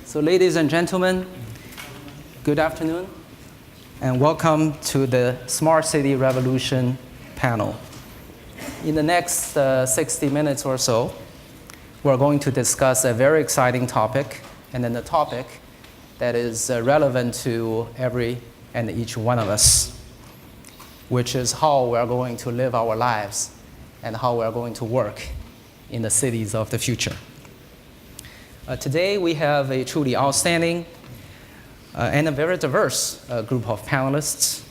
So ladies and gentlemen, good afternoon, and welcome to the Smart City Revolution panel. In the next 60 minutes or so, we're going to discuss a very exciting topic, and then a topic that is relevant to every and each one of us, which is how we're going to live our lives and how we're going to work in the cities of the future. Today, we have a truly outstanding and a very diverse group of panelists.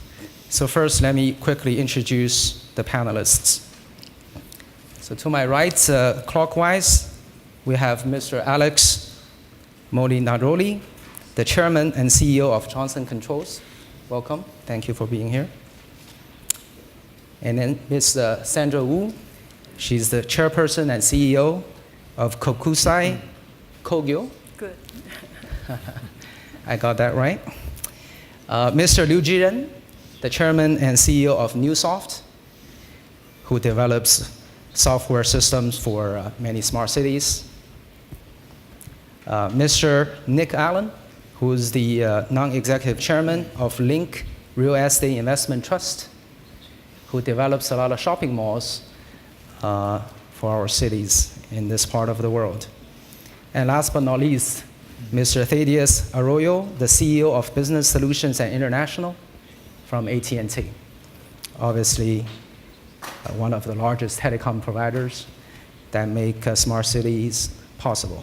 So first, let me quickly introduce the panelists. So to my right, clockwise, we have Mr. Alex Molinaroli, the chairman and CEO of Johnson Controls. Welcome. Thank you for being here. And then Ms. Sandra Wu. She's the chairperson and CEO of Kokusai Kogyo. Good. I got that right. Mr. Liu Jiren, the chairman and CEO of NewSoft, who develops software systems for many smart cities. Mr. Nick Allen, who is the non-executive chairman of Link Real Estate Investment Trust, who develops a lot of shopping malls for our cities in this part of the world. And last but not least, Mr. Thaddeus Arroyo, the CEO of Business Solutions and International from AT&T. Obviously, one of the largest telecom providers that make smart cities possible.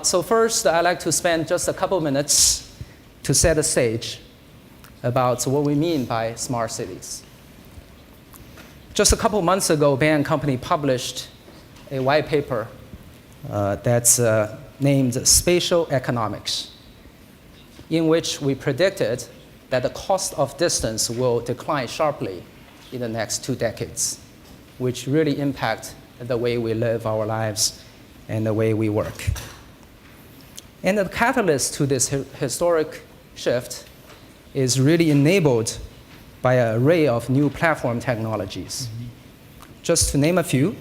So first, I'd like to spend just a couple minutes to set the stage about what we mean by smart cities. Just a couple months ago, Bain & Company published a white paper that's named Spatial Economics, in which we predicted that the cost of distance will decline sharply in the next 2 decades, which really impact the way we live our lives and the way we work. And the catalyst to this historic shift is really enabled by an array of new platform technologies. Just to name a few,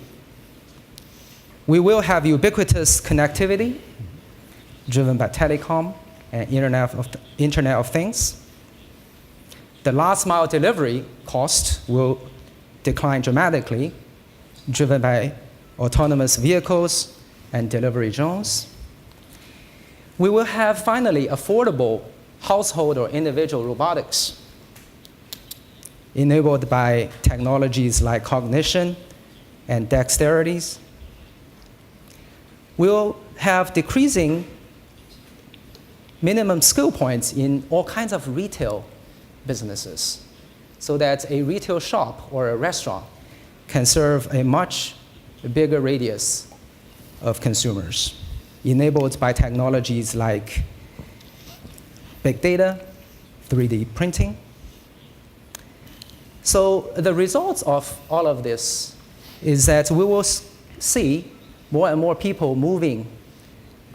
we will have ubiquitous connectivity driven by telecom and Internet of Things. The last mile delivery cost will decline dramatically, driven by autonomous vehicles and delivery drones. We will have finally affordable household or individual robotics enabled by technologies like cognition and dexterities. We'll have decreasing minimum skill points in all kinds of retail businesses, so that a retail shop or a restaurant can serve a much bigger radius of consumers, enabled by technologies like big data, 3D printing. So the results of all of this is that we will see more and more people moving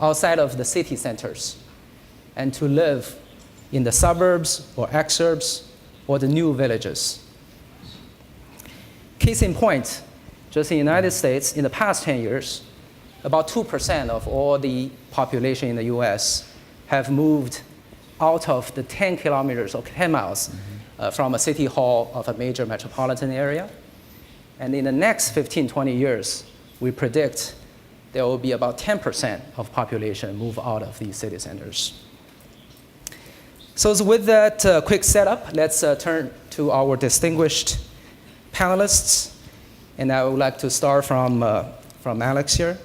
outside of the city centers and to live in the suburbs or exurbs or the new villages. Case in point, just in the United States, in the past 10 years, about 2% of all the population in the US have moved out of the 10 kilometers or 10 miles from a city hall of a major metropolitan area. And in the next 15, 20 years, we predict there will be about 10% of population move out of these city centers. So with that quick setup, let's turn to our distinguished panelists. And I would like to start from Alex here.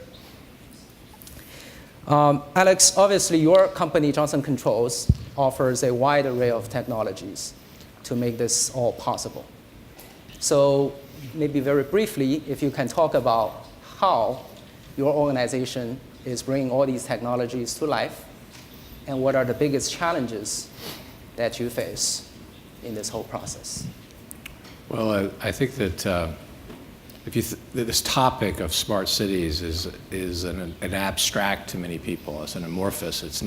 Alex, obviously your company, Johnson Controls, offers a wide array of technologies to make this all possible. So maybe very briefly, if you can talk about how your organization is bringing all these technologies to life, and what are the biggest challenges that you face in this whole process? Well, I think that this topic of smart cities is an abstract to many people. It's an amorphous. It's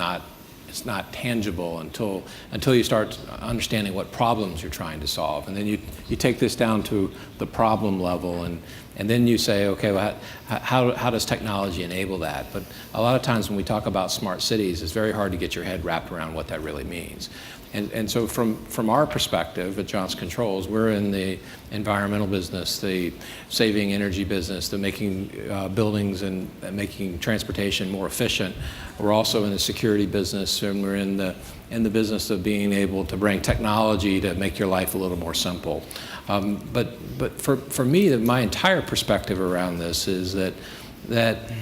it's not tangible until you start understanding what problems you're trying to solve. And then you take this down to the problem level, and then you say, okay, well, how does technology enable that? But a lot of times when we talk about smart cities, it's very hard to get your head wrapped around what that really means. And so from our perspective at Johnson Controls, we're in the environmental business, the saving energy business, the making buildings and making transportation more efficient. We're also in the security business, and we're in the business of being able to bring technology to make your life a little more simple. But for me, my entire perspective around this is that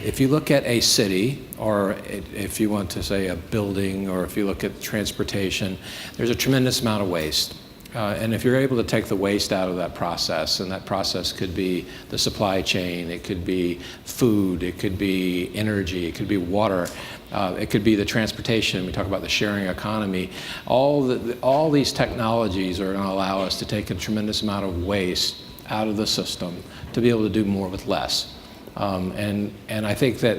if you look at a city, or if you want to say a building, or if you look at transportation, there's a tremendous amount of waste. And if you're able to take the waste out of that process, and that process could be the supply chain, it could be food, it could be energy, it could be water, it could be the transportation, we talk about the sharing economy, all these technologies are going to allow us to take a tremendous amount of waste out of the system to be able to do more with less. And I think that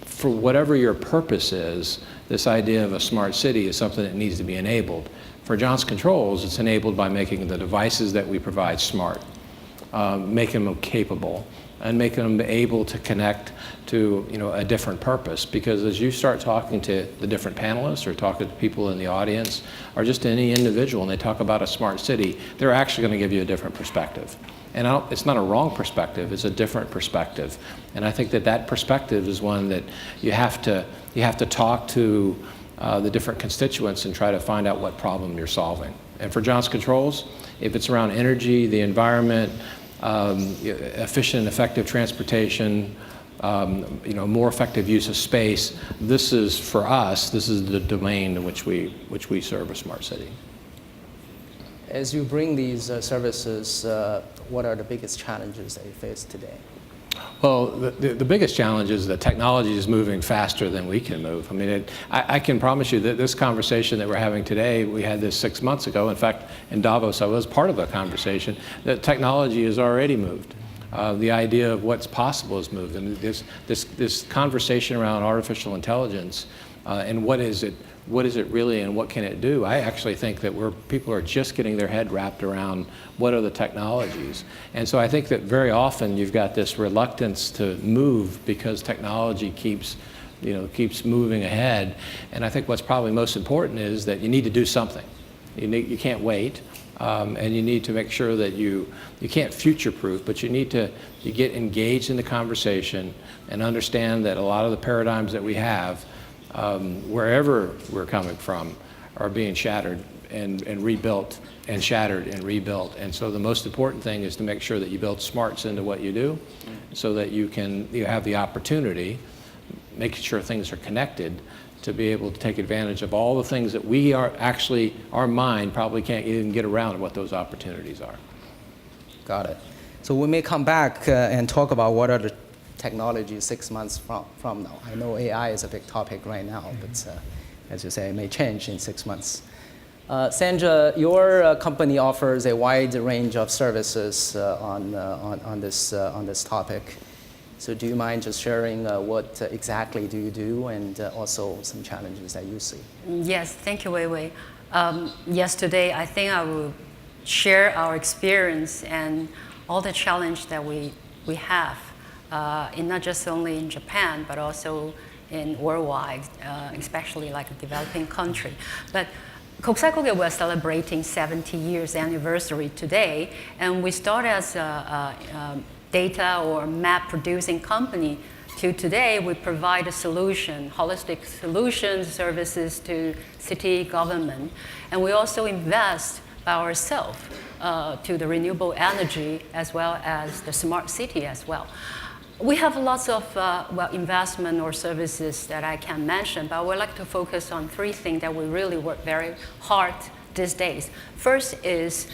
for whatever your purpose is, this idea of a smart city is something that needs to be enabled. For Johnson Controls, it's enabled by making the devices that we provide smart, making them capable, and making them able to connect to a different purpose. Because as you start talking to the different panelists, or talking to people in the audience, or just any individual, and they talk about a smart city, they're actually going to give you a different perspective. And it's not a wrong perspective, it's a different perspective. And I think that perspective is one that you have to talk to the different constituents and try to find out what problem you're solving. And for Johnson Controls, if it's around energy, the environment, efficient and effective transportation, more effective use of space, this is, for us, this is the domain in which we serve a smart city. As you bring these services, what are the biggest challenges that you face today? Well, the biggest challenge is that technology is moving faster than we can move. I mean, I can promise you that this conversation that we're having today, we had this 6 months ago. In fact, in Davos, I was part of a conversation that technology has already moved. The idea of what's possible has moved. And this conversation around artificial intelligence and what is it really and what can it do? I actually think that people are just getting their head wrapped around what are the technologies. And so I think that very often you've got this reluctance to move because technology keeps moving ahead. And I think what's probably most important is that you need to do something. You can't wait. And you need to make sure that you can't future-proof, but you get engaged in the conversation and understand that a lot of the paradigms that we have, wherever we're coming from, are being shattered and rebuilt, and shattered and rebuilt. And so the most important thing is to make sure that you build smarts into what you do, so that you have the opportunity, making sure things are connected, to be able to take advantage of all the things that our mind probably can't even get around what those opportunities are. Got it. So we may come back and talk about what are the technologies 6 months from now. I know AI is a big topic right now, but as you say, it may change in 6 months. Sandra, your company offers a wide range of services on this topic. So do you mind just sharing what exactly do you do, and also some challenges that you see? Yes, thank you, Wei Wei. Yes, today I think I will share our experience and all the challenge that we have, in not just only in Japan, but also in worldwide, especially like a developing country. But Kokusai Koge, we're celebrating 70 years anniversary today, and we started as a data or map producing company to today. We provide a solution, holistic solutions, services to city government. And we also invest by ourselves to the renewable energy as well as the smart city as well. We have lots of investment or services that I can mention, but I would like to focus on 3 things that we really work very hard these days. First is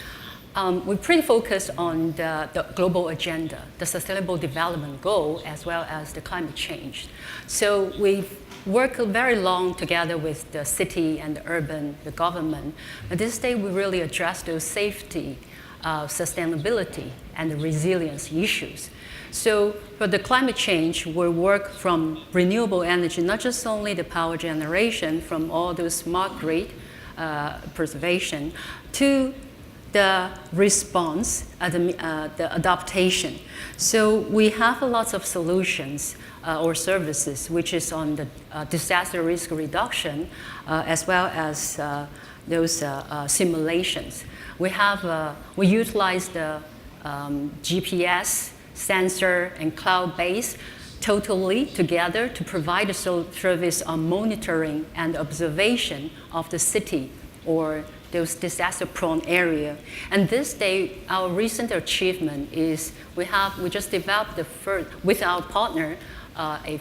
we're pretty focused on the global agenda, the sustainable development goal, as well as the climate change. So we've worked very long together with the city and the urban, the government. But this day we really address those safety sustainability and the resilience issues. So for the climate change, we work from renewable energy, not just only the power generation from all those smart grid preservation, to the response, the adaptation. So we have lots of solutions or services, which is on the disaster risk reduction, as well as those simulations. We utilize the GPS, sensor, and cloud-based totally together to provide a service on monitoring and observation of the city or those disaster-prone area. And this day, our recent achievement is we just developed the first, with our partner, I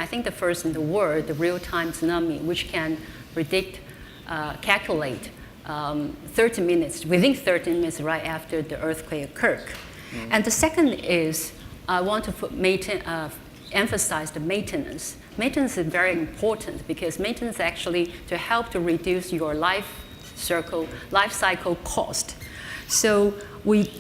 think the first in the world, the real-time tsunami, which can predict, calculate 30 minutes, within 30 minutes right after the earthquake occurred. Mm-hmm. And the second is I want to emphasize the maintenance. Maintenance is very important because maintenance actually to help to reduce your life cycle cost. So we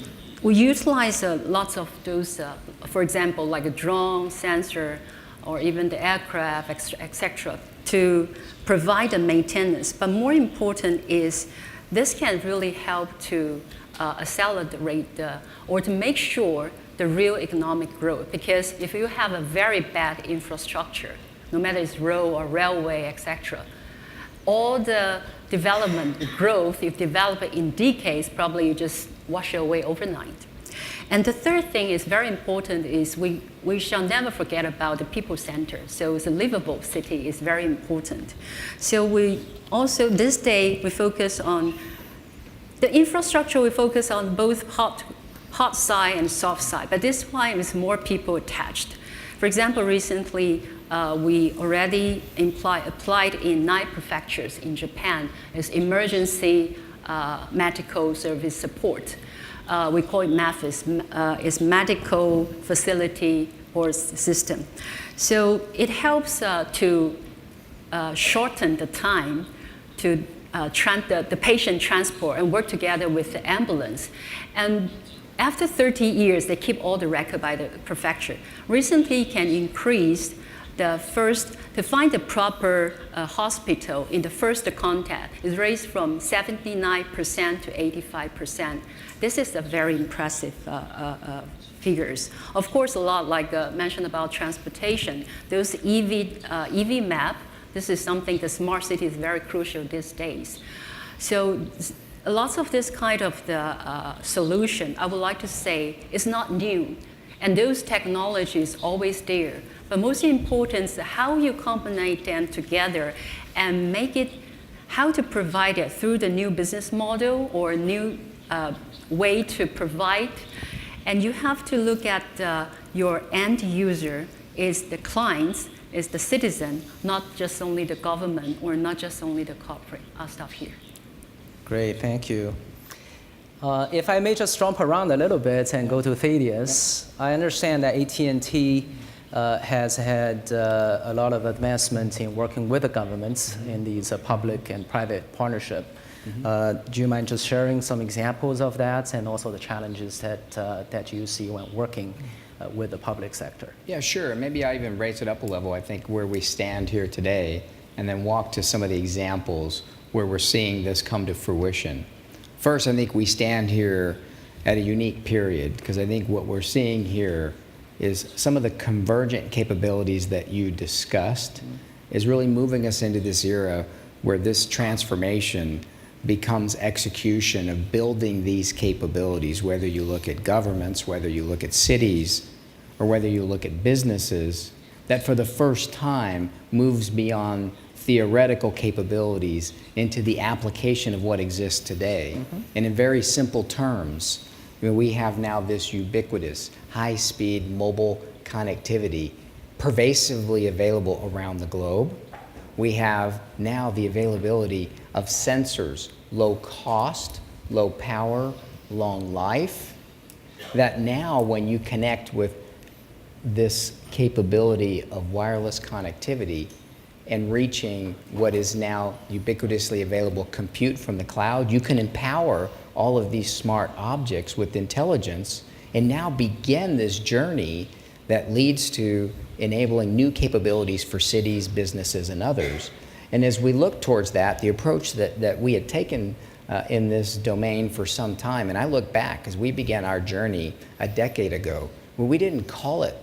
utilize lots of those, for example, like a drone, sensor, or even the aircraft, etc., to provide the maintenance. But more important is this can really help to accelerate or to make sure the real economic growth. Because if you have a very bad infrastructure, no matter it's road or railway, etc., all the development, the growth, if develop it in decades, probably you just wash it away overnight. And the third thing is very important is we shall never forget about the people center. So it's a livable city is very important. So we also, this day, we focus on the infrastructure, we focus on both hot side and soft side, but this time is more people attached. For example, recently, we already applied in 9 prefectures in Japan as emergency medical service support. We call it MAFIS, it's Medical Facility Support System. So it helps to shorten the time to the patient transport and work together with the ambulance. And after 30 years, they keep all the record by the prefecture. Recently, can increase to find the proper hospital in the first contact is raised from 79% to 85%. This is a very impressive figures. Of course, a lot like mentioned about transportation, those EV map, this is something the smart city is very crucial these days. So lots of this kind of the solution, I would like to say, is not new. And those technologies always there. But most important is how you combine them together and make it, how to provide it through the new business model or a new way to provide. And you have to look at your end user is the clients, is the citizen, not just only the government or not just only the corporate. I'll stop here. Great, thank you. If I may just jump around a little bit and go to Thaddeus, I understand that AT&T has had a lot of advancement in working with the governments in these public and private partnership. Do you mind just sharing some examples of that and also the challenges that you see when working with the public sector? Yeah, sure. Maybe I even raise it up a level, I think, where we stand here today, and then walk to some of the examples where we're seeing this come to fruition. First, I think we stand here at a unique period, because I think what we're seeing here is some of the convergent capabilities that you discussed is really moving us into this era where this transformation becomes execution of building these capabilities, whether you look at governments, whether you look at cities, or whether you look at businesses, that for the first time moves beyond theoretical capabilities into the application of what exists today. And in very simple terms, we have now this ubiquitous, high-speed mobile connectivity pervasively available around the globe. We have now the availability of sensors, low cost, low power, long life, that now when you connect with this capability of wireless connectivity and reaching what is now ubiquitously available compute from the cloud, you can empower all of these smart objects with intelligence and now begin this journey that leads to enabling new capabilities for cities, businesses, and others. And as we look towards that, the approach that we had taken in this domain for some time, and I look back as we began our journey a decade ago, where we didn't call it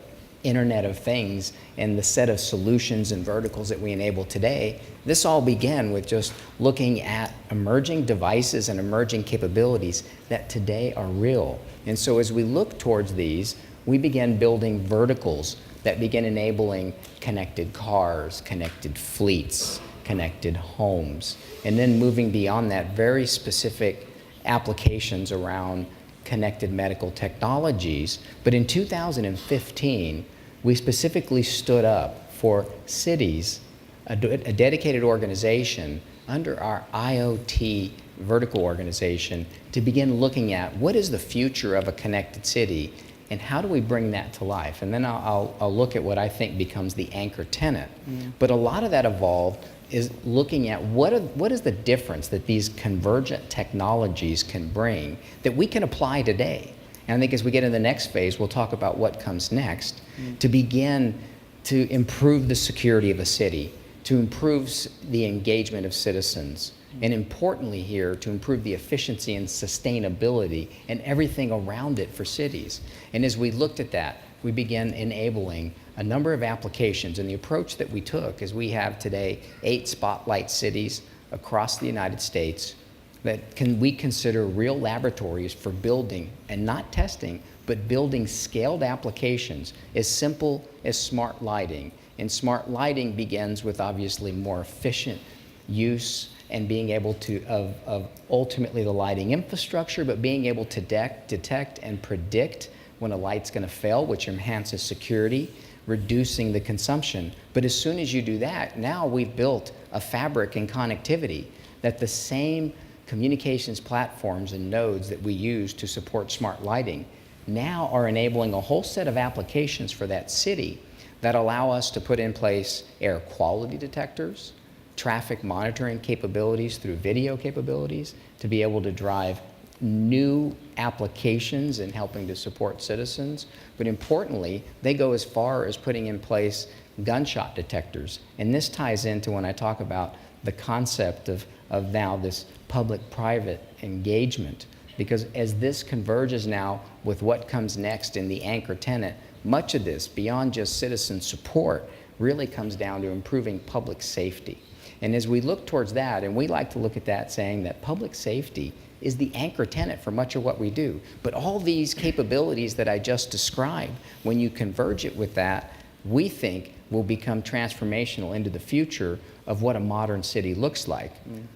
Internet of Things and the set of solutions and verticals that we enable today. This all began with just looking at emerging devices and emerging capabilities that today are real. And so as we look towards these, we began building verticals that begin enabling connected cars, connected fleets, connected homes, and then moving beyond that, very specific applications around connected medical technologies. But in 2015, we specifically stood up for cities, a dedicated organization under our IoT vertical organization, to begin looking at what is the future of a connected city and how do we bring that to life. And then I'll look at what I think becomes the anchor tenant. But a lot of that evolved is looking at what is the difference that these convergent technologies can bring that we can apply today. And I think as we get in the next phase, we'll talk about what comes next to begin to improve the security of a city, to improve the engagement of citizens, and importantly here, to improve the efficiency and sustainability and everything around it for cities. And as we looked at that, we began enabling a number of applications. And the approach that we took is we have today 8 spotlight cities across the United States that we consider real laboratories for building, and not testing, but building scaled applications as simple as smart lighting. And smart lighting begins with obviously more efficient use and being able to, of ultimately the lighting infrastructure, but being able to detect and predict when a light's going to fail, which enhances security, reducing the consumption. But as soon as you do that, now we've built a fabric and connectivity that the same communications platforms and nodes that we use to support smart lighting now are enabling a whole set of applications for that city that allow us to put in place air quality detectors, traffic monitoring capabilities through video capabilities, to be able to drive new applications and helping to support citizens. But importantly, they go as far as putting in place gunshot detectors. And this ties into when I talk about the concept of now this public-private engagement. Because as this converges now with what comes next in the anchor tenant, much of this, beyond just citizen support, really comes down to improving public safety. And as we look towards that, and we like to look at that saying that public safety is the anchor tenant for much of what we do. But all these capabilities that I just described, when you converge it with that, we think will become transformational into the future of what a modern city looks like.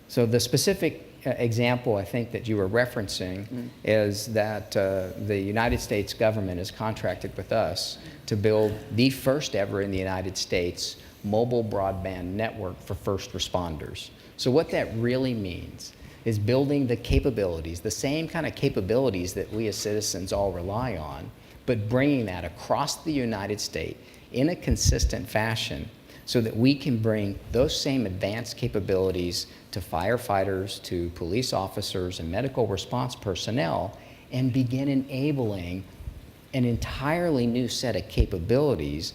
So the specific example I think that you were referencing is that the United States government has contracted with us to build the first ever in the United States mobile broadband network for first responders. So what that really means is building the capabilities, the same kind of capabilities that we as citizens all rely on, but bringing that across the United States in a consistent fashion so that we can bring those same advanced capabilities to firefighters, to police officers, and medical response personnel, and begin enabling an entirely new set of capabilities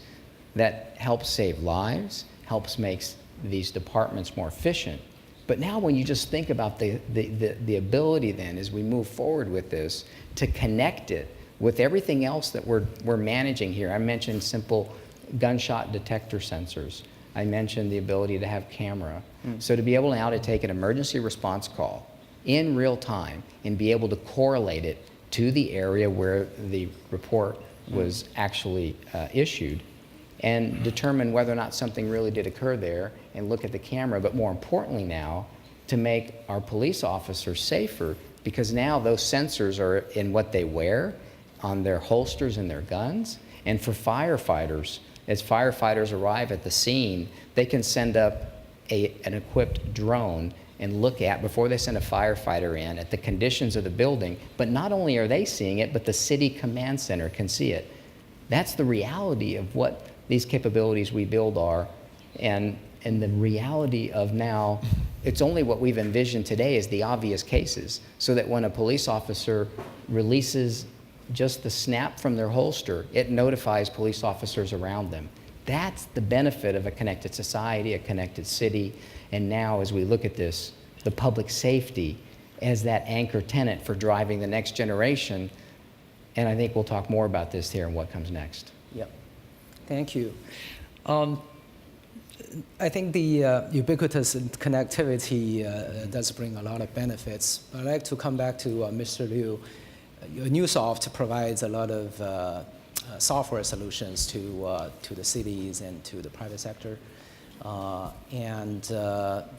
that helps save lives, helps make these departments more efficient. But now when you just think about the ability then, as we move forward with this, to connect it with everything else that we're managing here. I mentioned simple gunshot detector sensors. I mentioned the ability to have camera. So to be able now to take an emergency response call in real time and be able to correlate it to the area where the report was actually issued, and determine whether or not something really did occur there, and look at the camera, but more importantly now, to make our police officers safer, because now those sensors are in what they wear, on their holsters and their guns. And for firefighters, as firefighters arrive at the scene, they can send up an equipped drone and look at, before they send a firefighter in, at the conditions of the building. But not only are they seeing it, but the city command center can see it. That's the reality of what these capabilities we build are. And and the reality of now, it's only what we've envisioned today is the obvious cases, so that when a police officer releases just the snap from their holster, it notifies police officers around them. That's the benefit of a connected society, a connected city, and now as we look at this, the public safety as that anchor tenant for driving the next generation, and I think we'll talk more about this here and what comes next. Yep. Thank you. I think the ubiquitous connectivity does bring a lot of benefits. But I'd like to come back to Mr. Liu. Newsoft provides a lot of software solutions to the cities and to the private sector. And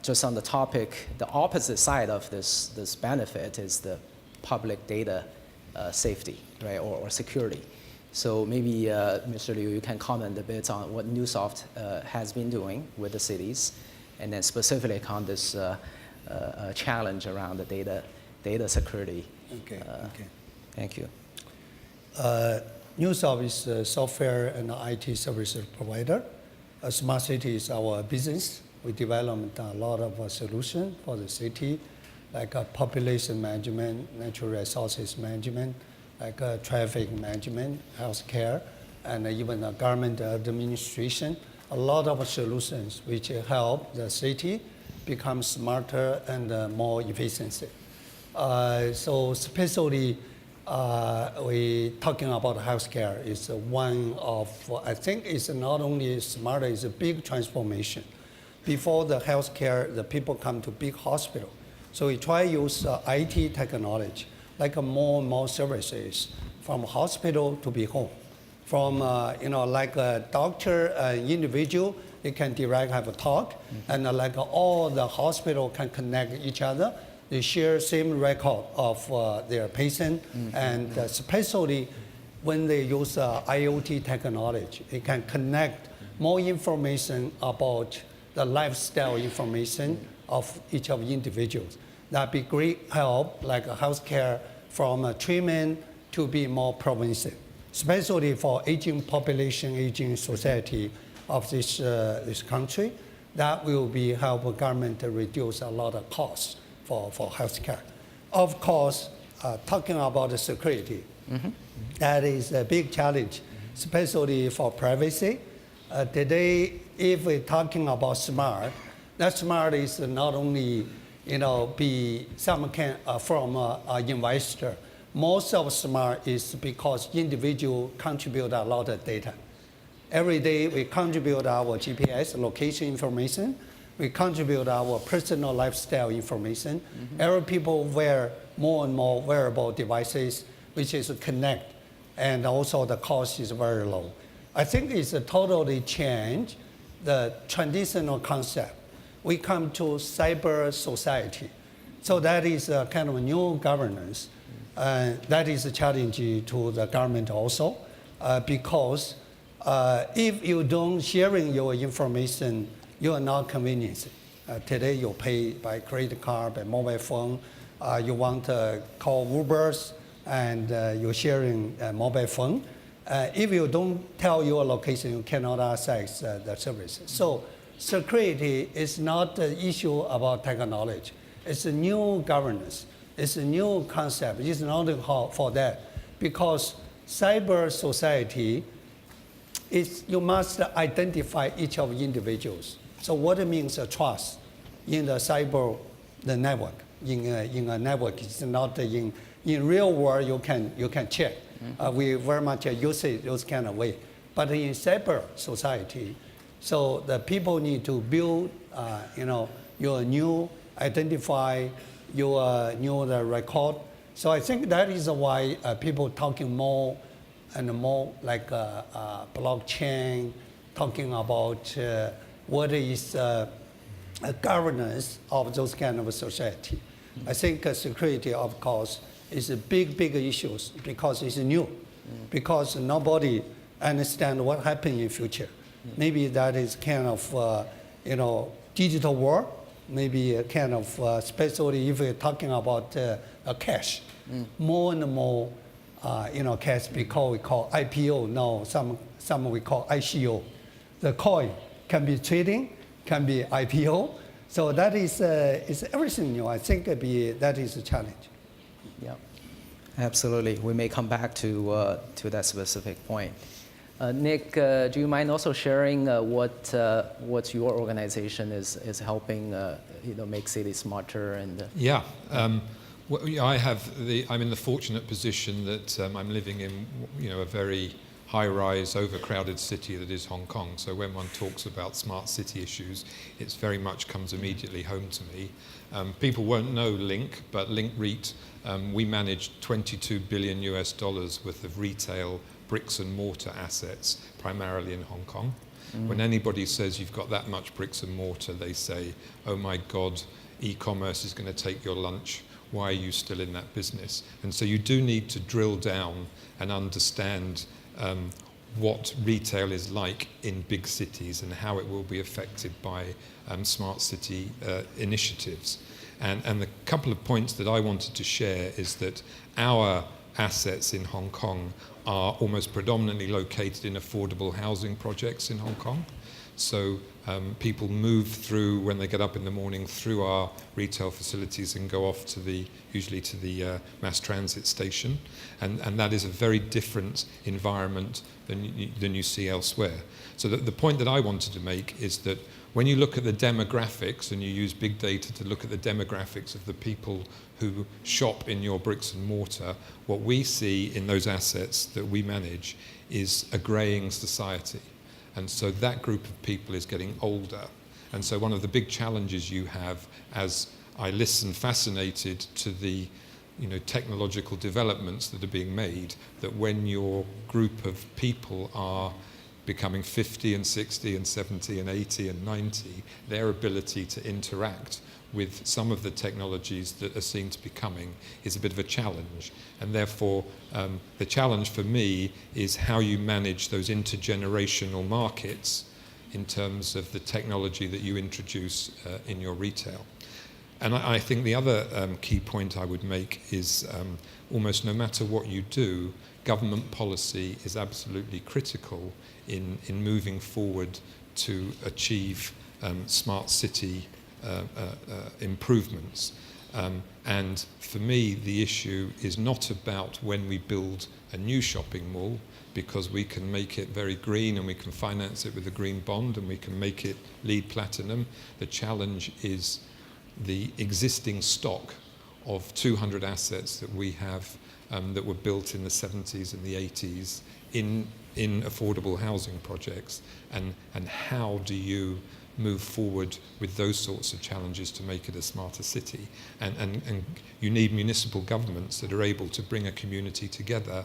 just on the topic, the opposite side of this benefit is the public data safety, right, or security. So maybe, Mr. Liu, you can comment a bit on what Newsoft has been doing with the cities, and then specifically on this challenge around the data security. Okay. Thank you. Newsoft is a software and IT services provider. Smart city is our business. We developed a lot of solutions for the city, like population management, natural resources management, like traffic management, healthcare, and even government administration. A lot of solutions which help the city become smarter and more efficient. So especially we talking about healthcare is one of, I think it's not only smarter, it's a big transformation. Before the healthcare, the people come to big hospital. So we try to use IT technology, like more and more services from hospital to be home. From, like a doctor, individual, they can direct have a talk, and like all the hospital can connect each other. They share same record of their patient, and especially when they use IoT technology, they can connect more information about the lifestyle information of each of the individuals. That'd be great help, like healthcare from treatment to be more preventive, especially for aging population, aging society of this country. That will be help government to reduce a lot of costs for healthcare. Of course, talking about the security, that is a big challenge, especially for privacy. Today, if we're talking about smart, that smart is not only be some kind from an investor. Most of smart is because individual contribute a lot of data. Every day we contribute our GPS location information. We contribute our personal lifestyle information. Every people wear more and more wearable devices, which is connect, and also the cost is very low. I think it's a totally change the traditional concept. We come to cyber society. So that is a kind of a new governance. That is a challenge to the government also, because if you don't sharing your information, you are not convenient. Today you pay by credit card, by mobile phone. You want to call Ubers, and you're sharing a mobile phone. If you don't tell your location, you cannot access the services. So security is not an issue about technology. It's a new governance. It's a new concept. It's not for that. Because cyber society is, you must identify each of the individuals. So what it means trust in the cyber, the network, in a network. It's not in real world you can check. We very much use it those kind of way. But in cyber society, so the people need to build, your new identify your new record. So I think that is why people talking more and more like blockchain, talking about what is a governance of those kind of society. I think security, of course, is a big issues because it's new, because nobody understand what happen in future. Maybe that is kind of digital world. Maybe a kind of especially if we're talking about cash, more and more cash, because we call IPO now. Some we call ICO. The coin can be trading, can be IPO. So that is everything new. I think that is a challenge. Yeah, absolutely. We may come back to that specific point. Nick, do you mind also sharing what your organization is helping make cities smarter and? Yeah. Well, I'm in the fortunate position that I'm living in a very high-rise, overcrowded city that is Hong Kong. So when one talks about smart city issues, it very much comes immediately home to me. People won't know Link, but Link REIT, we manage $22 billion worth of retail bricks and mortar assets, primarily in Hong Kong. When anybody says you've got that much bricks and mortar, they say, oh my God, e-commerce is going to take your lunch. Why are you still in that business? And so you do need to drill down and understand what retail is like in big cities and how it will be affected by smart city initiatives. And the couple of points that I wanted to share is that our assets in Hong Kong are almost predominantly located in affordable housing projects in Hong Kong. So people move through, when they get up in the morning, through our retail facilities and go off usually to the mass transit station. And that is a very different environment than you see elsewhere. So the point that I wanted to make is that when you look at the demographics and you use big data to look at the demographics of the people who shop in your bricks and mortar, what we see in those assets that we manage is a greying society. And so that group of people is getting older. And so one of the big challenges you have, as I listen fascinated to the technological developments that are being made, that when your group of people are becoming 50 and 60 and 70 and 80 and 90, their ability to interact with some of the technologies that are seen to be coming is a bit of a challenge. And therefore, the challenge for me is how you manage those intergenerational markets in terms of the technology that you introduce in your retail. And I think the other key point I would make is almost no matter what you do, government policy is absolutely critical in moving forward to achieve smart city improvements. And for me, the issue is not about when we build a new shopping mall, because we can make it very green and we can finance it with a green bond and we can make it LEED Platinum. The challenge is the existing stock of 200 assets that we have that were built in the 70s and the 80s in affordable housing projects, and how do you move forward with those sorts of challenges to make it a smarter city. And you need municipal governments that are able to bring a community together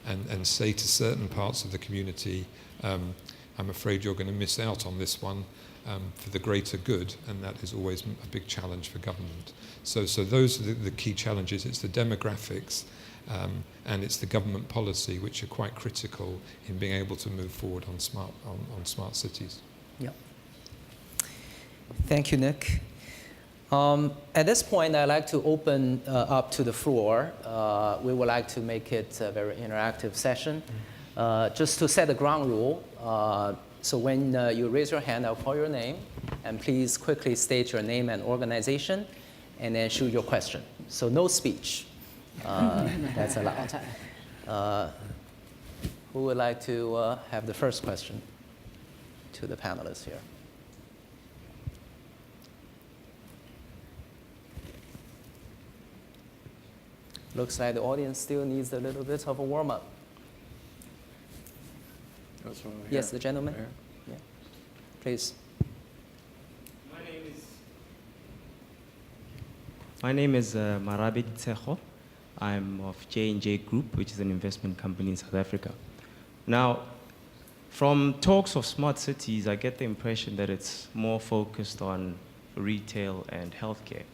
and say to certain parts of the community, I'm afraid you're going to miss out on this one for the greater good, and that is always a big challenge for government. So those are the key challenges. It's the demographics and it's the government policy, which are quite critical in being able to move forward on smart cities. Yeah. Thank you, Nick. At this point, I'd like to open up to the floor. We would like to make it a very interactive session. Just to set the ground rule, so when you raise your hand, I'll call your name, and please quickly state your name and organization, and then shoot your question. So no speech. That's allowed. Who would like to have the first question to the panelists here? Looks like the audience still needs a little bit of a warm-up. Yes, the gentleman. Yeah. Please. My name is Marabit Tseho. I'm of J&J Group, which is an investment company in South Africa. Now, from talks of smart cities, I get the impression that it's more focused on retail and healthcare.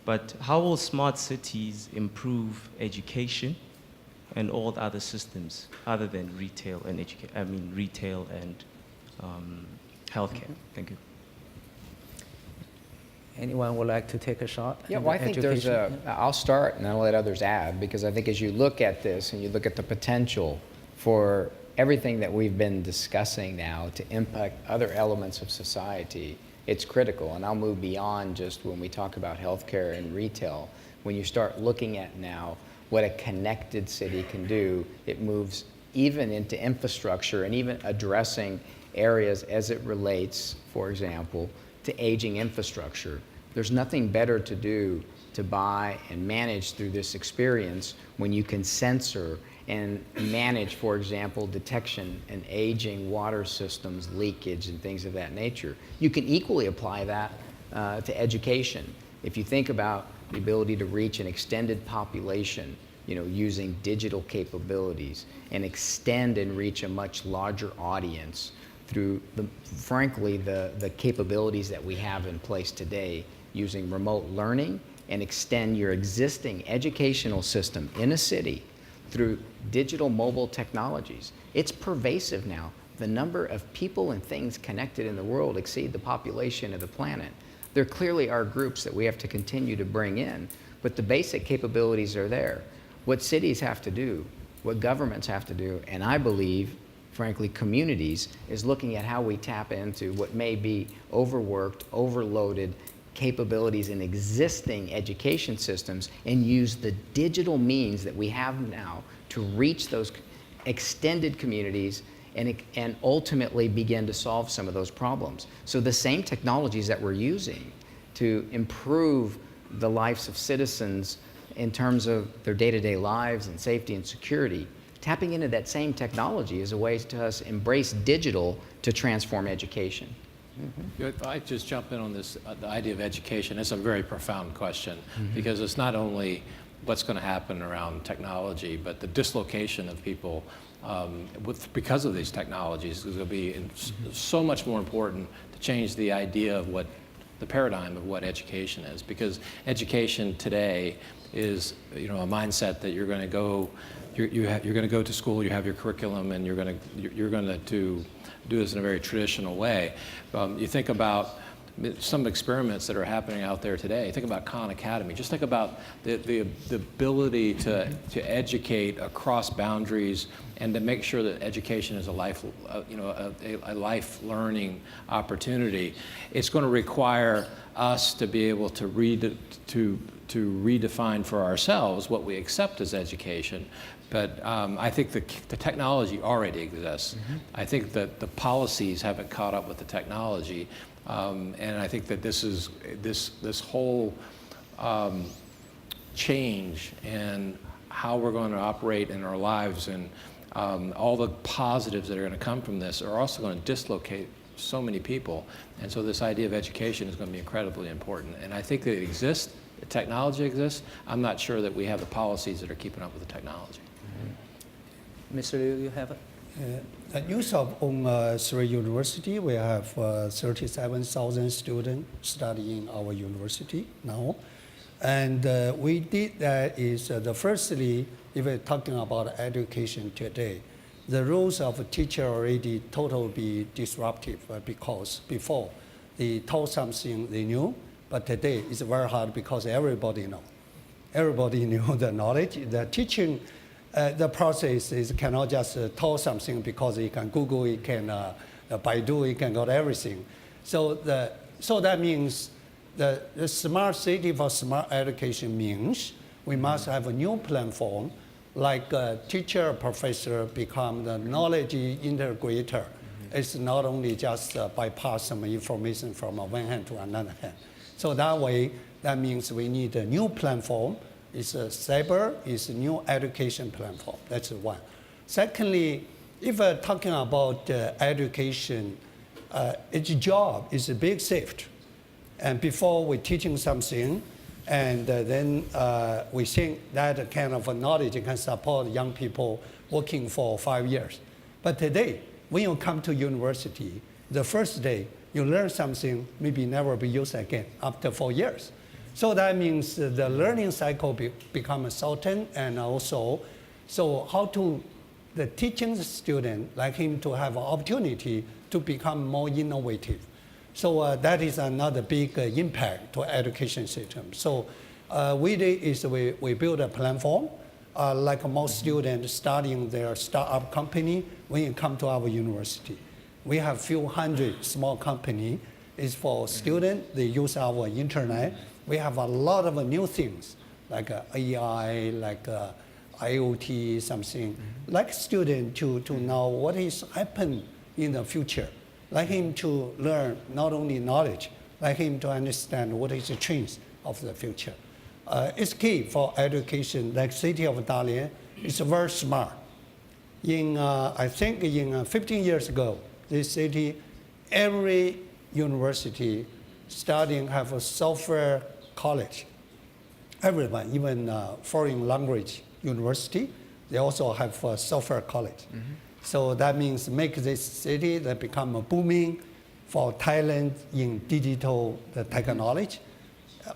But how will smart cities improve education and all the other systems other than retail and retail and healthcare? Thank you. Anyone would like to take a shot? Yeah, well, I think I'll start and I'll let others add, because I think as you look at this and you look at the potential for everything that we've been discussing now to impact other elements of society, it's critical. And I'll move beyond just when we talk about healthcare and retail. When you start looking at now what a connected city can do, it moves even into infrastructure and even addressing areas as it relates, for example, to aging infrastructure. There's nothing better to do to buy and manage through this experience when you can censor and manage, for example, detection and aging water systems, leakage, and things of that nature. You can equally apply that to education. If you think about the ability to reach an extended population, using digital capabilities and extend and reach a much larger audience through, frankly, the capabilities that we have in place today using remote learning, and extend your existing educational system in a city through digital mobile technologies. It's pervasive now. The number of people and things connected in the world exceed the population of the planet. There clearly are groups that we have to continue to bring in, but the basic capabilities are there. What cities have to do, what governments have to do, and I believe, frankly, communities, is looking at how we tap into what may be overworked, overloaded capabilities in existing education systems and use the digital means that we have now to reach those extended communities and ultimately begin to solve some of those problems. So the same technologies that we're using to improve the lives of citizens in terms of their day-to-day lives and safety and security, tapping into that same technology is a way to us embrace digital to transform education. If I just jump in on this, the idea of education, it's a very profound question, because it's not only what's going to happen around technology, but the dislocation of people because of these technologies is going to be so much more important to change the idea of the paradigm of what education is, because education today is a mindset that you're going to go you're going to go to school, you have your curriculum, and you're going to do this in a very traditional way. You think about some experiments that are happening out there today. Think about Khan Academy. Just think about the ability to educate across boundaries and to make sure that education is a life learning opportunity. It's going to require us to be able to redefine for ourselves what we accept as education. But I think the technology already exists. I think that the policies haven't caught up with the technology. And I think that this whole change in how we're going to operate in our lives and all the positives that are going to come from this are also going to dislocate so many people. And so this idea of education is going to be incredibly important. And I think that it exists, the technology exists. I'm not sure that we have the policies that are keeping up with the technology. Mr. Liu, you have it? At USOP on 3 university, we have 37,000 students studying our university now. And we did that is firstly, if we're talking about education today, the roles of a teacher already totally be disruptive because before they taught something they knew, but today it's very hard because everybody knows. Everybody knew the knowledge. The teaching, the process is cannot just taught something because you can Google, you can Baidu, you can got everything. So that means the smart city for smart education means we must have a new platform, like a teacher, professor become the knowledge integrator. It's not only just bypass some information from one hand to another hand. So that way, that means we need a new platform. It's a cyber, it's a new education platform. That's one. Secondly, if we're talking about education, its job is a big shift. And before we're teaching something, and then we think that kind of knowledge can support young people working for 5 years. But today, when you come to university, the first day, you learn something, maybe never be used again after 4 years. So that means the learning cycle becomes shortened, and also, so how to the teaching student like him to have an opportunity to become more innovative. So that is another big impact to education system. So we did is we build a platform, like most students starting their startup company when you come to our university. We have few hundred small company is for students. They use our internet. We have a lot of new things like AI, like IoT, something. Like student to know what is happen in the future. Like him to learn not only knowledge, like him to understand what is the trends of the future. It's key for education. Like city of Dalian is very smart. I think in 15 years ago, this city, every university starting have a software college. Everyone, even foreign language university, they also have a software college. So that means make this city that become a booming for talent in digital technology.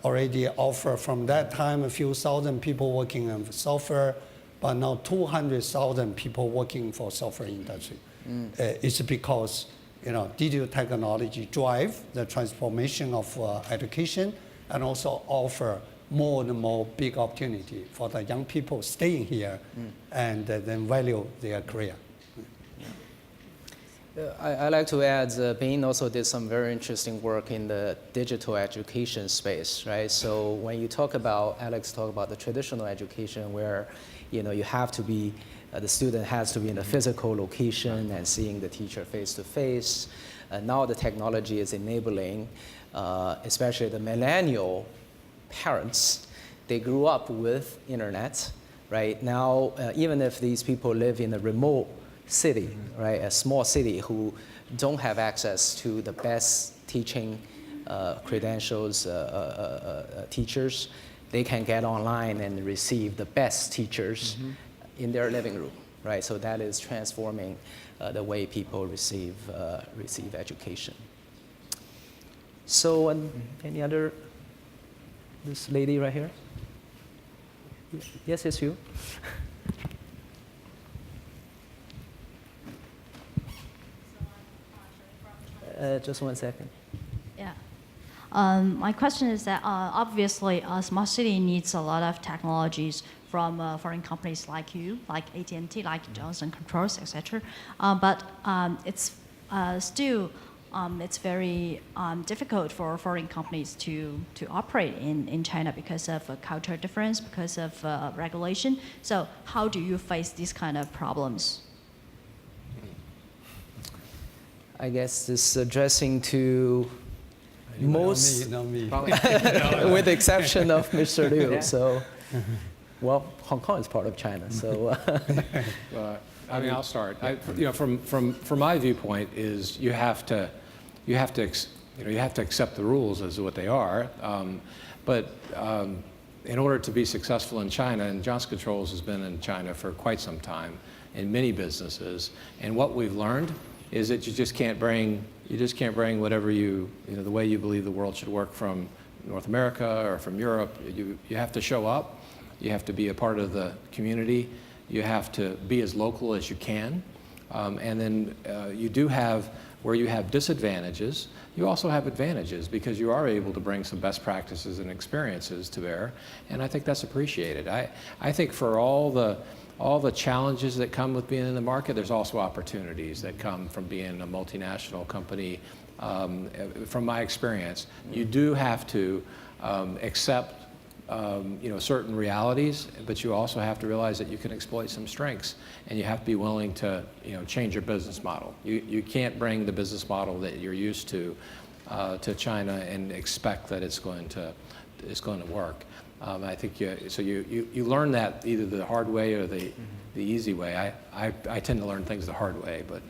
Already offer from that time a few thousand people working on software, but now 200,000 people working for software industry. It's because digital technology drive the transformation of education and also offer more and more big opportunity for the young people staying here and then value their career. I like to add, Bing also did some very interesting work in the digital education space, right? So when you talk about, Alex talked about the traditional education where, you have to be, the student has to be in a physical location and seeing the teacher face to face. Now the technology is enabling, especially the millennial parents, they grew up with internet, right? Now, even if these people live in a remote city, right, a small city who don't have access to the best teaching credentials, teachers, they can get online and receive the best teachers in their living room, right? So that is transforming the way people receive education. So any other, this lady right here? Yes, it's you. Just 1 second. Yeah. My question is that obviously a smart city needs a lot of technologies from foreign companies like you, like AT&T, like Johnson Controls, etc. But it's still it's very difficult for foreign companies to operate in China because of a cultural difference, because of regulation. So how do you face these kind of problems? I guess this addressing to most, Not me. with the exception of Mr. Liu. Yeah. So, well, Hong Kong is part of China, so. I'll start. From my viewpoint is you have to accept the rules as what they are. But in order to be successful in China, and Johnson Controls has been in China for quite some time, in many businesses, and what we've learned is that you just can't bring whatever the way you believe the world should work from North America or from Europe. You have to show up. You have to be a part of the community. You have to be as local as you can. And then you do have, where you have disadvantages, you also have advantages because you are able to bring some best practices and experiences to bear. And I think that's appreciated. I think for all the challenges that come with being in the market, there's also opportunities that come from being a multinational company. From my experience, you do have to accept certain realities, but you also have to realize that you can exploit some strengths, and you have to be willing to change your business model. You can't bring the business model that you're used to China and expect that it's going to work. I think you learn that either the hard way or the easy way. I tend to learn things the hard way, but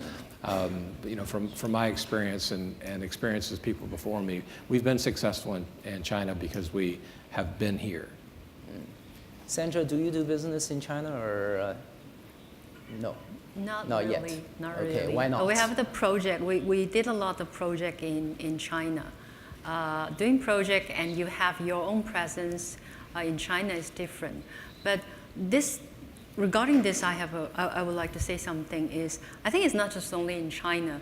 from my experience and experiences of people before me, we've been successful in China because we have been here. Sandra, do you do business in China or no? Not Not really. yet. Not Okay, really. why not? We have the project. We did a lot of project in China. Doing project and you have your own presence in China is different. But regarding this, I would like to say something is, I think it's not just only in China.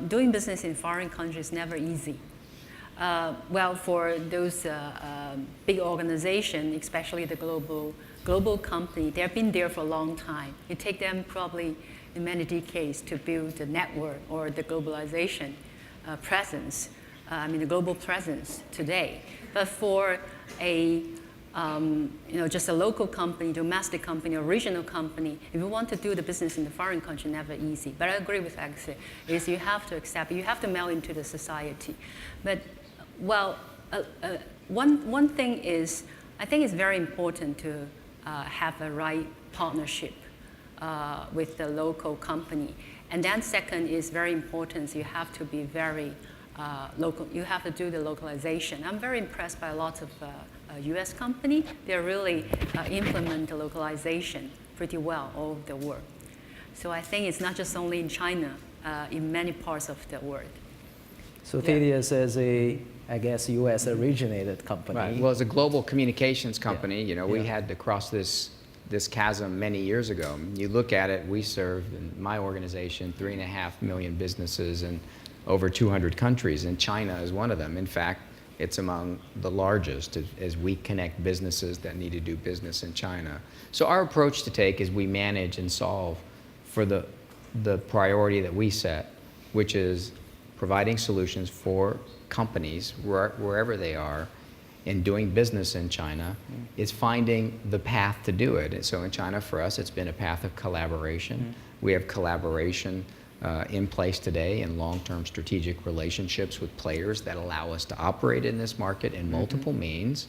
Doing business in foreign countries is never easy. Well, for those big organizations, especially the global company, they've been there for a long time. It takes them probably in many decades to build the network or the globalization presence. the global presence today. But for a just a local company, domestic company, or regional company, if you want to do the business in the foreign country, never easy. But I agree with Axel, is you have to accept, you have to meld into the society. But, well, one thing is, I think it's very important to have a right partnership with the local company. And then second is very important, you have to be very local, you have to do the localization. I'm very impressed by lots of US company. They really implement the localization pretty well all over the world. So I think it's not just only in China, in many parts of the world. So Thaddeus is a, I guess, US originated company. Right. Well, as a global communications company, Yeah. we had to cross this chasm many years ago. You look at it, we serve, in my organization, 3.5 million businesses in over 200 countries, and China is one of them. In fact, it's among the largest as we connect businesses that need to do business in China. So our approach to take is we manage and solve for the priority that we set, which is providing solutions for companies wherever they are in doing business in China, is finding the path to do it. And so in China, for us, it's been a path of collaboration. We have collaboration in place today in long-term strategic relationships with players that allow us to operate in this market in multiple means.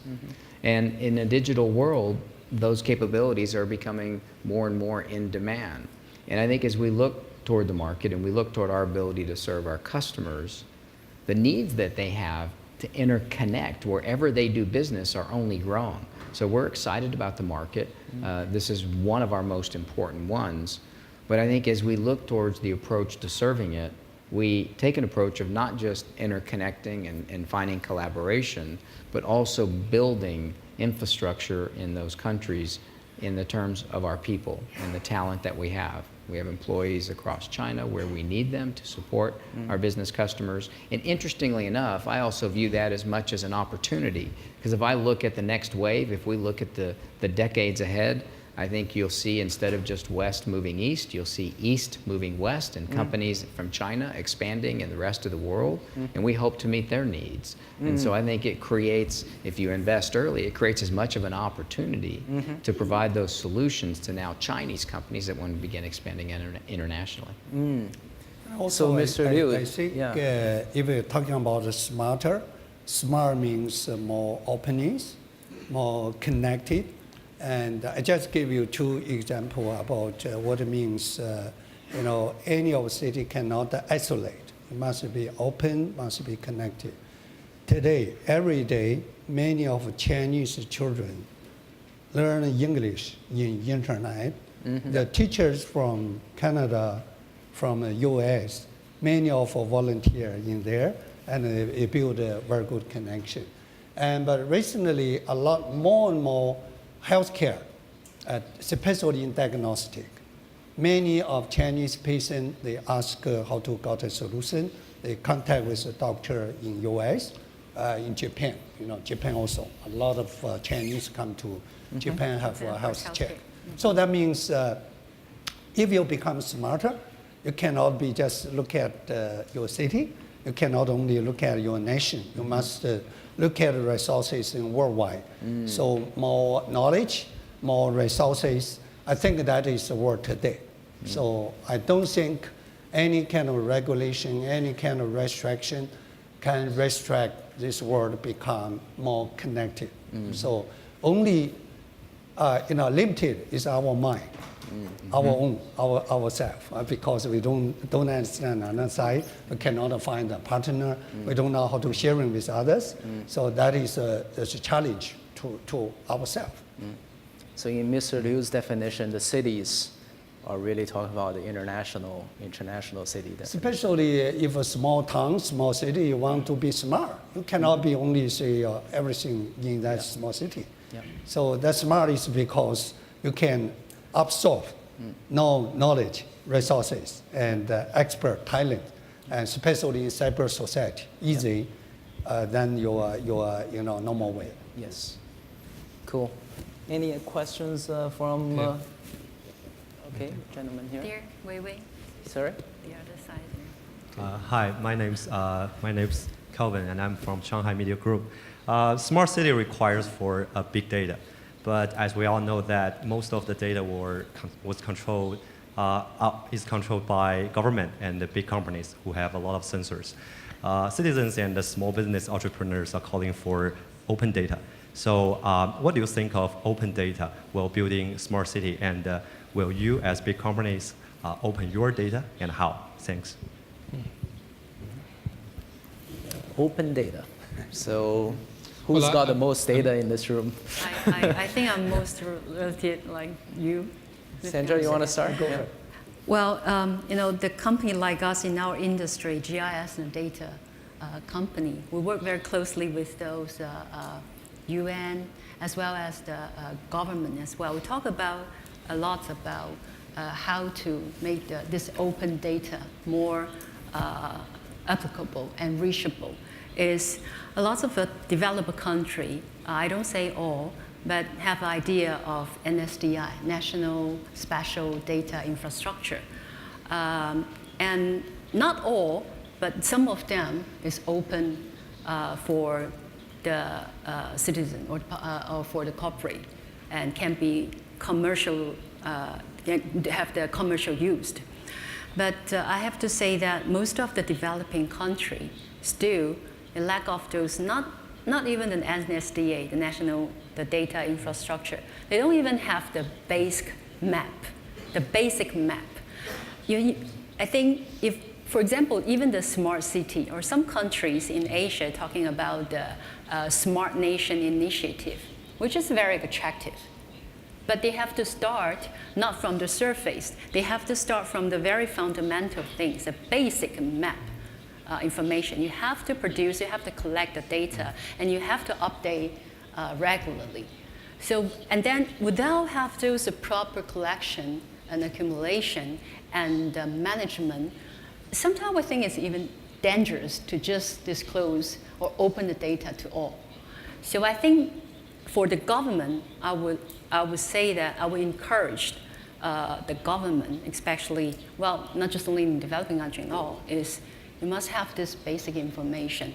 And in a digital world, those capabilities are becoming more and more in demand. And I think as we look toward the market and we look toward our ability to serve our customers, the needs that they have to interconnect wherever they do business are only growing. So we're excited about the market. This is one of our most important ones. But I think as we look towards the approach to serving it, we take an approach of not just interconnecting and finding collaboration, but also building infrastructure in those countries in the terms of our people and the talent that we have. We have employees across China where we need them to support our business customers. And interestingly enough, I also view that as much as an opportunity, because if I look at the next wave, if we look at the decades ahead, I think you'll see, instead of just West moving East, you'll see East moving West, and companies from China expanding in the rest of the world, and we hope to meet their needs. And so I think it creates, if you invest early, it creates as much of an opportunity to provide those solutions to now Chinese companies that want to begin expanding internationally. Also, Mr. Liu, I think if we're talking about the smarter, smart means more openness, more connected. And I just give you 2 examples about what it means. Any of the city cannot isolate. It must be open, must be connected. Today, every day, many of Chinese children learn English in internet. The teachers from Canada, from the US, many of volunteer in there, and it build a very good connection. But recently, a lot more and more healthcare, especially in diagnostic. Many of Chinese patients, they ask how to get a solution. They contact with a doctor in US, in Japan. Japan also. A lot of Chinese come to Japan have a health check. So that means if you become smarter, you cannot be just look at your city. You cannot only look at your nation. You must look at the resources in worldwide. So more knowledge, more resources. I think that is the world today. So I don't think any kind of regulation, any kind of restriction can restrict this world become more connected. So only limited is our mind. Our own, ourselves, because we don't understand another side, we cannot find a partner, we don't know how to sharing with others. So that is a challenge to ourselves. So in Mr. Liu's definition, the cities are really talking about the international city. Definition. Especially if a small town, small city, you want to be smart. You cannot be only say everything in that small city. So that smart is because you can absorb knowledge, resources, and expert talent, and especially in cyber society, easy than your normal way. Yes. Cool. Any questions from? Okay, gentleman here. There, Wei Wei, Sorry. the other side. Hi, my name's Kelvin, and I'm from Shanghai Media Group. Smart city requires for big data, but as we all know that most of the data is controlled by government and the big companies who have a lot of sensors. Citizens and the small business entrepreneurs are calling for open data. So what do you think of open data while building smart city, and will you as big companies open your data, and how? Thanks. Open data. So who's got the most data in this room? I think I'm most related like you. Sandra, you want to start? Go ahead. Well, the company like us in our industry, GIS and data company, we work very closely with those UN as well as the government as well. We talk a lot about how to make this open data more applicable and reachable. Is a lot of developed country, I don't say all, but have idea of NSDI, National Spatial Data Infrastructure. And not all, but some of them is open for the citizen or for the corporate, and can be commercial, have the commercial used. But I have to say that most of the developing country still a lack of those, not even an NSDA, the data infrastructure. They don't even have the basic map, I think if, for example, even the smart city, or some countries in Asia talking about the smart nation initiative, which is very attractive. But they have to start not from the surface. They have to start from the very fundamental things, the basic map. Information. You have to produce, you have to collect the data, and you have to update regularly. So, and then without have those proper collection and accumulation and management, sometimes I think it's even dangerous to just disclose or open the data to all. So I think for the government, I would say that I would encourage the government, especially, well, not just only in developing countries and all, is you must have this basic information,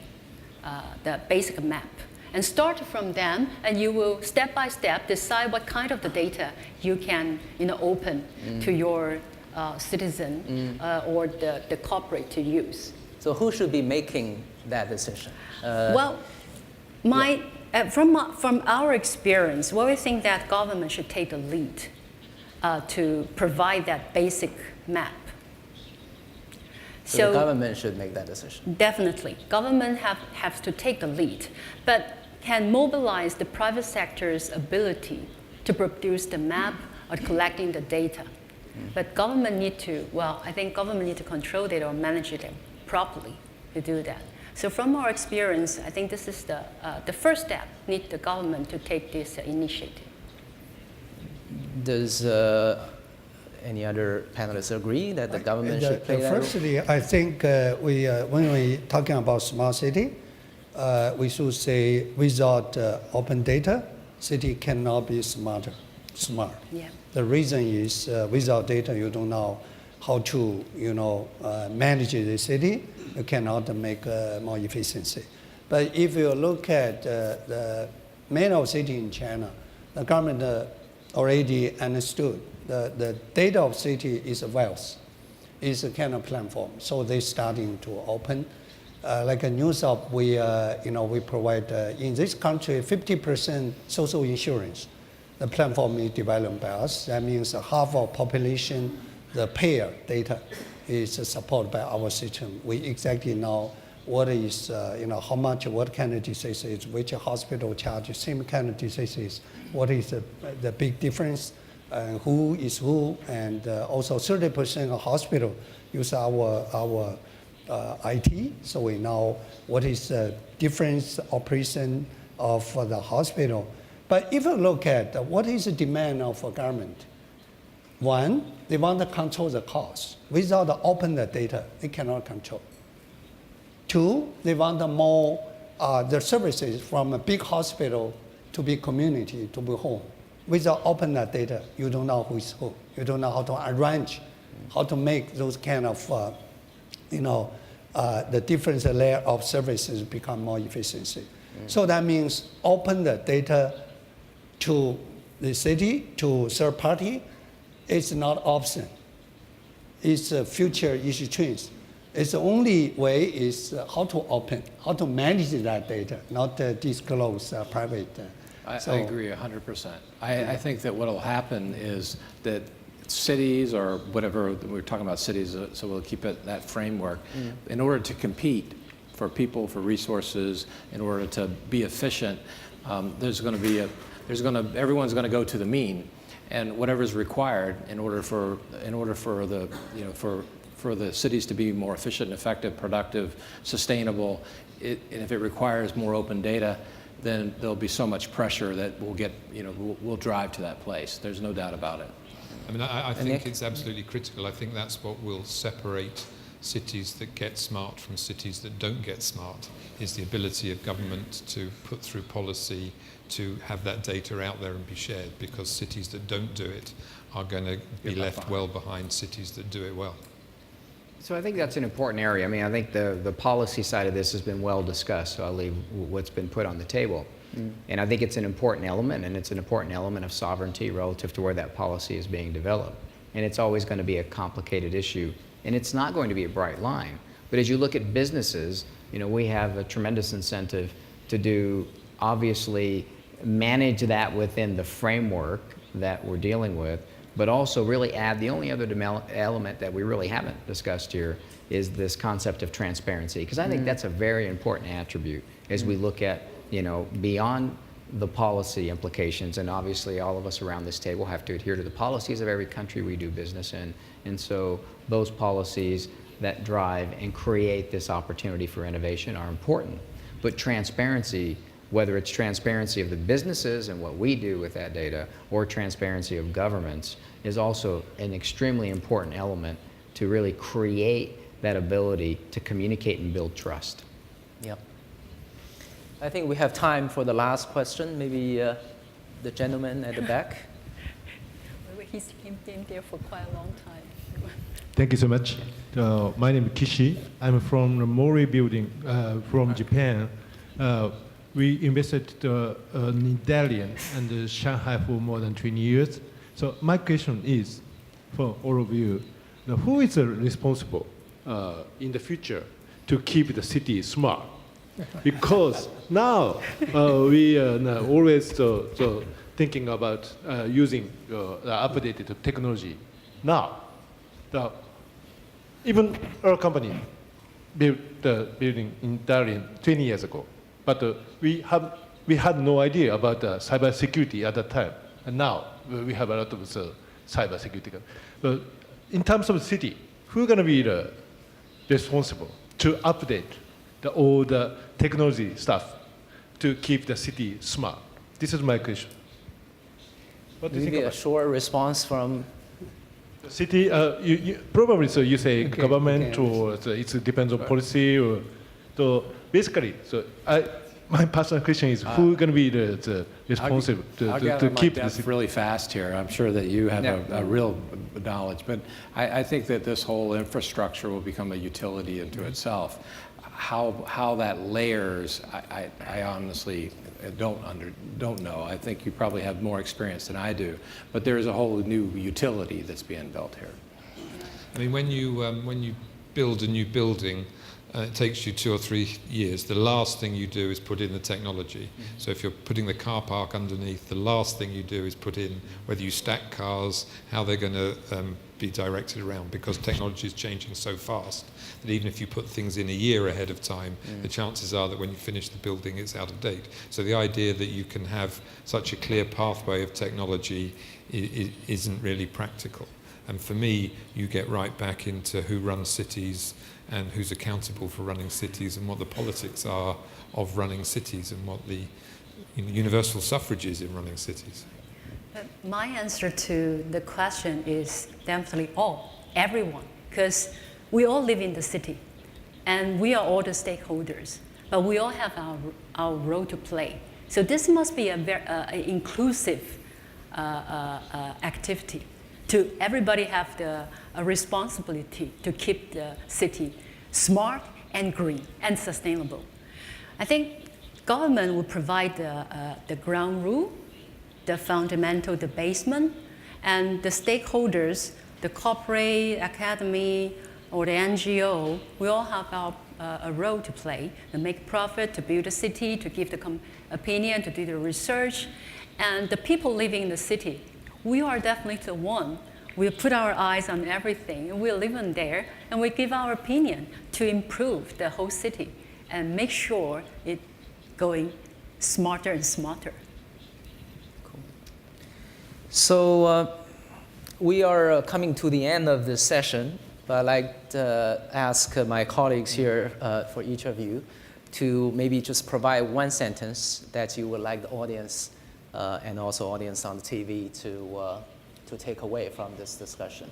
the basic map. And start from them, and you will step by step decide what kind of the data you can open to your citizen or the corporate to use. So who should be making that decision? Well, from our experience, well, we think that government should take the lead to provide that basic map. So the government should make that decision. Definitely. Government has to take the lead, but can mobilize the private sector's ability to produce the map or collecting the data. But government need to, I think government need to control it or manage it properly to do that. So from our experience, I think this is the first step, need the government to take this initiative. Does any other panelists agree that the government should play that role? Firstly, I think when we talking about smart city, we should say without open data, city cannot be smart. Yeah. The reason is without data, you don't know how to manage the city. You cannot make more efficiency. But if you look at the main city in China, the government already understood the data of city is a wealth, is a kind of platform. So they're starting to open. Like a NewsUp, we provide in this country 50% social insurance. The platform is developed by us. That means half of population, the payer data is supported by our system. We exactly know what is, how much, what kind of diseases, which hospital charges, same kind of diseases, what is the big difference, who is who, and also 30% of hospital use our IT, so we know what is the difference operation of the hospital. But if you look at what is the demand of a government, one, they want to control the cost. Without open the data, they cannot control. Two, they want more the services from a big hospital to big community, to big home. Without open that data, you don't know who is who. You don't know how to arrange, how to make those kind of, the different layer of services become more efficiency. So that means open the data to the city, to third party. It's not option. It's a future issue change. It's the only way is how to open, how to manage that data, not disclose private. I agree 100%. I think that what will happen is that cities or whatever, we're talking about cities, so we'll keep it that framework, in order to compete for people, for resources, in order to be efficient, everyone's going to go to the mean, and whatever's required in order for the for the cities to be more efficient, effective, productive, sustainable, and if it requires more open data, then there'll be so much pressure that we'll drive to that place. There's no doubt about it. I mean, I think it's absolutely critical. I think that's what will separate cities that get smart from cities that don't get smart, is the ability of government to put through policy to have that data out there and be shared, because cities that don't do it are going to be left well behind cities that do it well. So I think that's an important area. I mean, I think the policy side of this has been well discussed, so I'll leave what's been put on the table. And I think it's an important element, and it's an important element of sovereignty relative to where that policy is being developed. And it's always going to be a complicated issue, and it's not going to be a bright line. But as you look at businesses, we have a tremendous incentive to do, obviously, manage that within the framework that we're dealing with, but also really add, the only other element that we really haven't discussed here is this concept of transparency, because I think that's a very important attribute as we look at, beyond the policy implications, and obviously all of us around this table have to adhere to the policies of every country we do business in, and so those policies that drive and create this opportunity for innovation are important. But transparency, whether it's transparency of the businesses and what we do with that data, or transparency of governments, is also an extremely important element to really create that ability to communicate and build trust. Yep. I think we have time for the last question. Maybe the gentleman at the back. He's been there for quite a long time. Thank you so much. My name is Kishi. I'm from the Mori building from Japan. We invested in Dalian and Shanghai for more than 20 years. So my question is, for all of you, who is responsible in the future to keep the city smart? Because now we are always thinking about using updated technology. Now, even our company built the building in Dalian 20 years ago, but we had no idea about cyber security at that time, and now we have a lot of cyber security. But in terms of the city, who's going to be responsible to update all the technology stuff to keep the city smart? This is my question. What do you think about a short response from the city? Probably, so you say government, or it depends on policy, or so basically. So my personal question is, who's going to be the responsible to keep the city really fast here? I'm sure that you have a real knowledge, but I think that this whole infrastructure will become a utility into itself. How that layers, I honestly don't know. I think you probably have more experience than I do, but there is a whole new utility that's being built here. I mean, when you build a new building, it takes you 2 or 3 years. The last thing you do is put in the technology. So if you're putting the car park underneath, the last thing you do is put in whether you stack cars, how they're going to be directed around, because technology is changing so fast that even if you put things in a year ahead of time, the chances are that when you finish the building, it's out of date. So the idea that you can have such a clear pathway of technology isn't really practical. And for me, you get right back into who runs cities and who's accountable for running cities, and what the politics are of running cities, and what the universal suffrage is in running cities. My answer to the question is definitely everyone, because we all live in the city, and we are all the stakeholders, but we all have our role to play. So this must be a very inclusive activity. To everybody have a responsibility to keep the city smart and green and sustainable. I think government will provide the ground rule, the fundamental, the basement, and the stakeholders, the corporate, academy, or the NGO, we all have a role to play, to make profit, to build a city, to give the opinion, to do the research. And the people living in the city, we are definitely the one. We put our eyes on everything, and we live in there, and we give our opinion to improve the whole city and make sure it's going smarter and smarter. Cool. So we are coming to the end of this session, but I'd like to ask my colleagues here for each of you to maybe just provide one sentence that you would like the audience and also audience on the TV to take away from this discussion.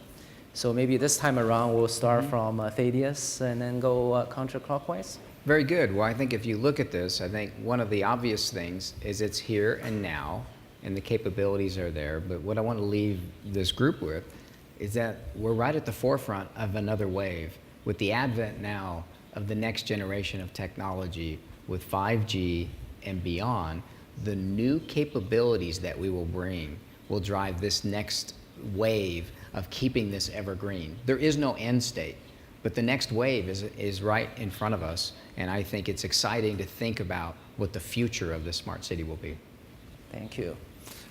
So maybe this time around we'll start from Thaddeus and then go counterclockwise. Very good. Well, I think if you look at this, I think one of the obvious things is it's here and now, and the capabilities are there. But what I want to leave this group with is that we're right at the forefront of another wave with the advent now of the next generation of technology with 5G and beyond. The new capabilities that we will bring will drive this next wave of keeping this evergreen. There is no end state, but the next wave is right in front of us, and I think it's exciting to think about what the future of the smart city will be. Thank you.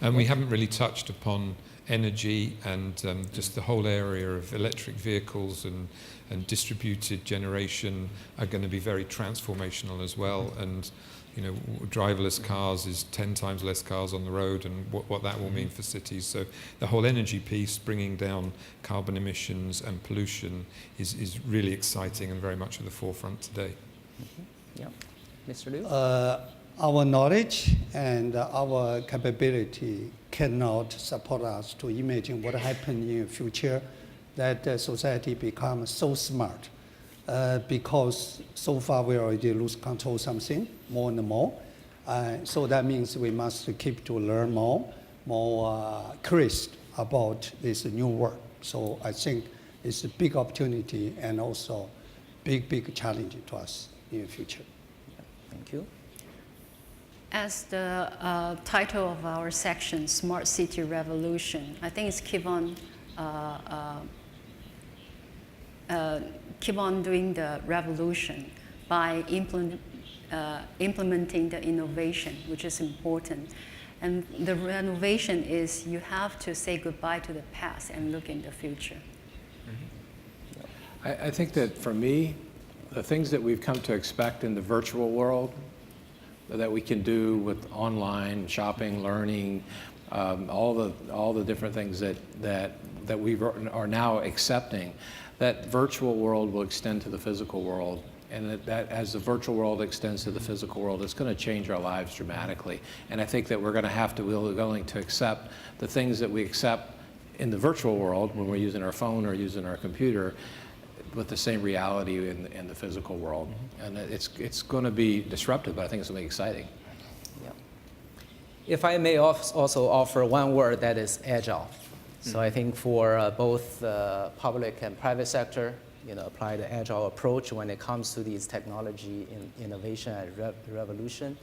And we haven't really touched upon energy and just the whole area of electric vehicles and distributed generation are going to be very transformational as well. And you know, driverless cars is 10 times less cars on the road, and what that will mean for cities. So the whole energy piece, bringing down carbon emissions and pollution, is really exciting and very much at the forefront today. Yeah, Mr. Liu? Our knowledge and our capability cannot support us to imagine what happens in the future, that society becomes so smart. Because so far we already lose control of something more and more. So that means we must keep to learn more curious about this new world. So I think it's a big opportunity and also big challenge to us in the future. Thank you. As the title of our section, Smart City Revolution, I think it's keep on doing the revolution by implementing the innovation, which is important. And the renovation is you have to say goodbye to the past and look in the future. I think that for me, the things that we've come to expect in the virtual world that we can do with online shopping, learning, all the different things that we are now accepting, that virtual world will extend to the physical world. And that as the virtual world extends to the physical world, it's going to change our lives dramatically. And I think that we're going to have to be willing to accept the things that we accept in the virtual world when we're using our phone or using our computer with the same reality in the physical world. And it's going to be disruptive, but I think it's going to be exciting. Yeah. If I may also offer one word, that is agile. So I think for both the public and private sector, apply the agile approach when it comes to these technology innovation and revolution.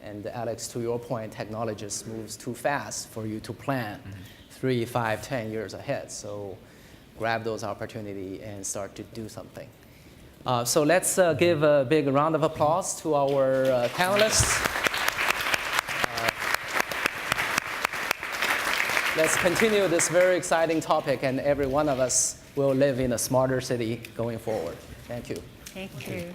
And Alex, to your point, technology just moves too fast for you to plan 3, 5, 10 years ahead. So grab those opportunities and start to do something. So let's give a big round of applause to our panelists. Let's continue this very exciting topic, and every one of us will live in a smarter city going forward. Thank you. Thank you.